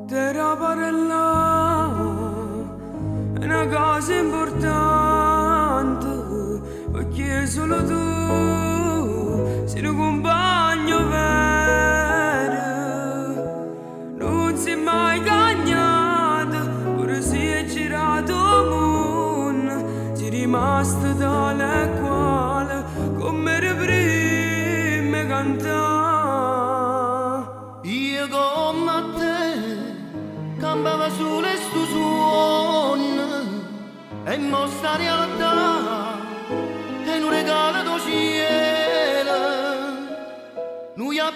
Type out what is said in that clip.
Terra parella è una cosa importante perché solo tu sei un compagno vero, non si è mai cagnato, pure se è girato il mondo, sei rimasto tale e quale come le prime cantare. Io come te campava sole stu suono e mostra realtà è un regalo do cielo, noi a